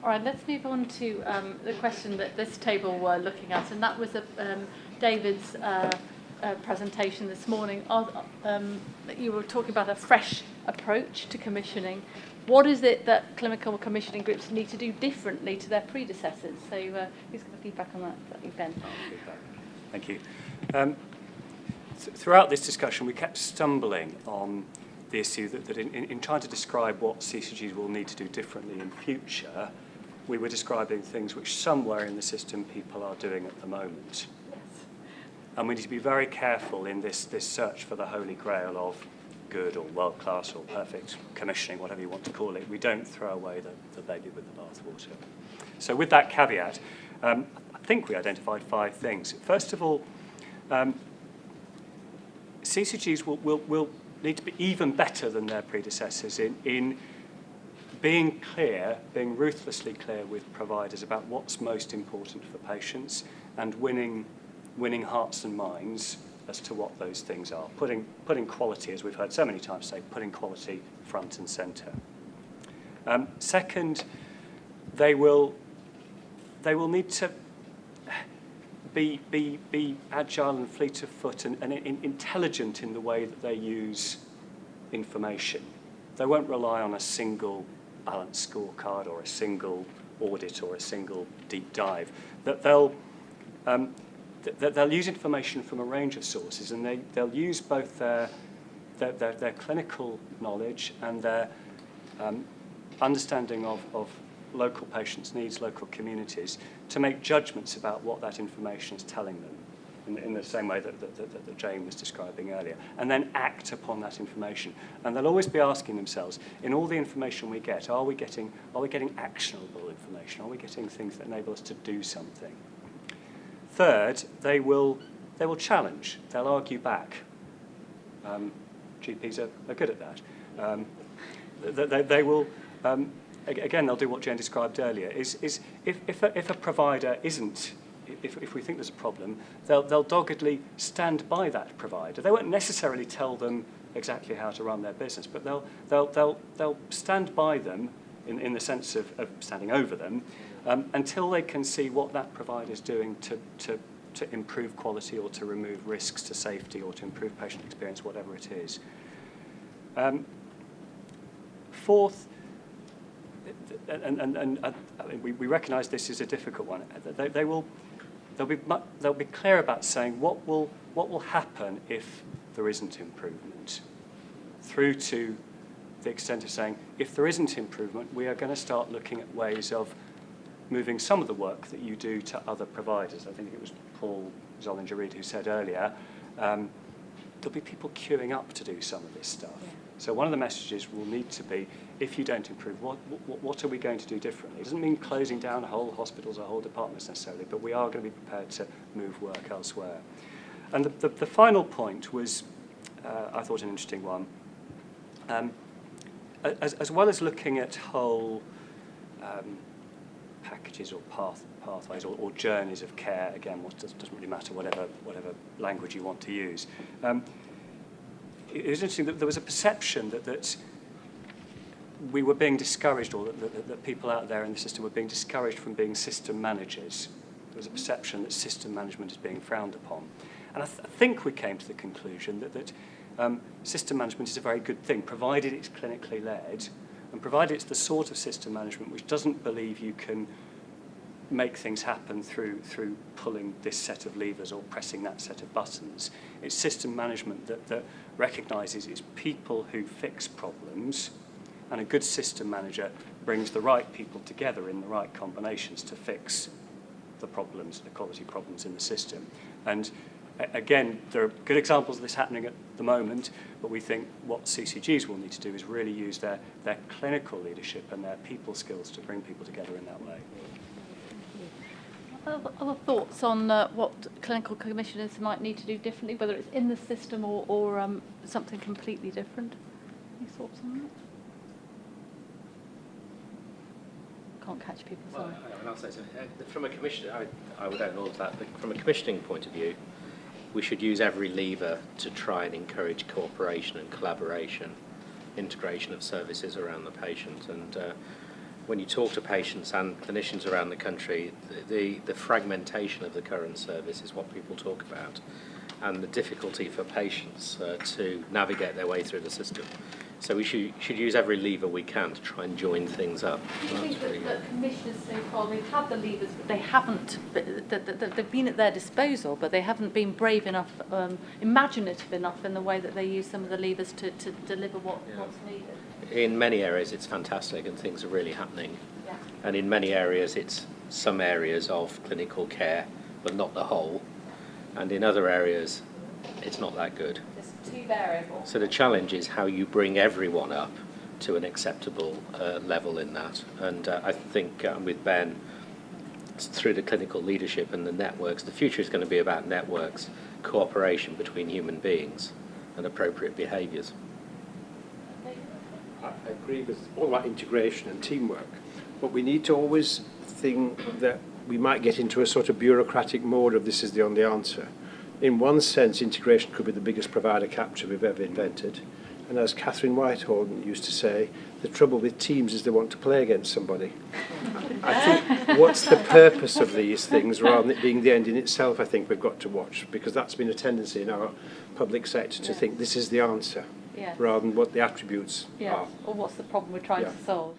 All right, let's move on to the question that this table were looking at, and that was David's presentation this morning. You were talking about a fresh approach to commissioning. What is it that clinical commissioning groups need to do differently to their predecessors? So who's got feedback on that? Ben. Thank you. Throughout this discussion, we kept stumbling on the issue that in trying to describe what CCGs will need to do differently in future, we were describing things which somewhere in the system people are doing at the moment. Yes. And we need to be very careful in this search for the holy grail of good or world-class or perfect commissioning, whatever you want to call it. We don't throw away the baby with the bathwater. So with that caveat, I think we identified 5 things. First of all, CCGs will need to be even better than their predecessors in being clear, being ruthlessly clear with providers about what's most important for patients and winning hearts and minds as to what those things are. Putting quality, as we've heard so many times say, putting quality front and centre. Second, they will need to be agile and fleet of foot and intelligent in the way that they use information. They won't rely on a single balanced scorecard or a single audit or a single deep dive. That they'll use information from a range of sources, and they'll use both their clinical knowledge and their understanding of local patients' needs, local communities, to make judgments about what that information is telling them, in the same way that Jane was describing earlier, and then act upon that information. And they'll always be asking themselves, in all the information we get, are we getting actionable information? Are we getting things that enable us to do something? Third, they will challenge. They'll argue back. GPs are good at that. They will. Again, they'll do what Jane described earlier. Is if a provider isn't, if we think there's a problem, they'll doggedly stand by that provider. They won't necessarily tell them exactly how to run their business, but they'll stand by them in the sense of standing over them until they can see what that provider is doing to improve quality or to remove risks to safety or to improve patient experience, whatever it is. Fourth. And we recognise this is a difficult one. They'll be clear about saying what will happen if there isn't improvement, through to the extent of saying if there isn't improvement, we are going to start looking at ways of moving some of the work that you do to other providers. I think it was Paul Zollinger-Reid who said earlier, there'll be people queuing up to do some of this stuff. Yeah. So one of the messages will need to be, if you don't improve, what are we going to do differently? It doesn't mean closing down whole hospitals or whole departments necessarily, but we are going to be prepared to move work elsewhere. And the final point was, I thought, an interesting one. As well as looking at whole packages or pathways or journeys of care, again, doesn't really matter, whatever language you want to use. It was interesting that there was a perception that we were being discouraged, or that people out there in the system were being discouraged from being system managers. There was a perception that system management is being frowned upon. And I think we came to the conclusion that system management is a very good thing, provided it's clinically led, and provided it's the sort of system management which doesn't believe you can make things happen through pulling this set of levers or pressing that set of buttons. It's system management that recognises it's people who fix problems, and a good system manager brings the right people together in the right combinations to fix the problems, the quality problems in the system. And again, there are good examples of this happening at the moment, but we think what CCGs will need to do is really use their clinical leadership and their people skills to bring people together in that way. Other thoughts on what clinical commissioners might need to do differently, whether it's in the system or something completely different? Any thoughts on that? Can't catch people, sorry. Well, I'll say so. From a commissioner, I would own all of that, but from a commissioning point of view, we should use every lever to try and encourage cooperation and collaboration, integration of services around the patient. And when you talk to patients and clinicians around the country, the fragmentation of the current service is what people talk about, and the difficulty for patients to navigate their way through the system. So we should use every lever we can to try and join things up. Do you think that commissioners so far, they've had the levers, but they haven't, they've been at their disposal, but they haven't been brave enough, imaginative enough in the way that they use some of the levers to deliver what's needed? In many areas it's fantastic and things are really happening. Yeah. And in many areas it's some areas of clinical care, but not the whole. And in other areas it's not that good. There's two variables. So the challenge is how you bring everyone up to an acceptable level in that. And I think with Ben, through the clinical leadership and the networks, the future is going to be about networks, cooperation between human beings and appropriate behaviours. I agree with all that integration and teamwork, but we need to always think that we might get into a sort of bureaucratic mode of this is the only answer. In one sense, integration could be the biggest provider capture we've ever invented. And as Catherine Whitehall used to say, the trouble with teams is they want to play against somebody. I think what's the purpose of these things rather than it being the end in itself, I think we've got to watch, because that's been a tendency in our public sector to think this is the answer Yeah. rather than what the attributes Yeah. are. Or what's the problem we're trying Yeah. to solve?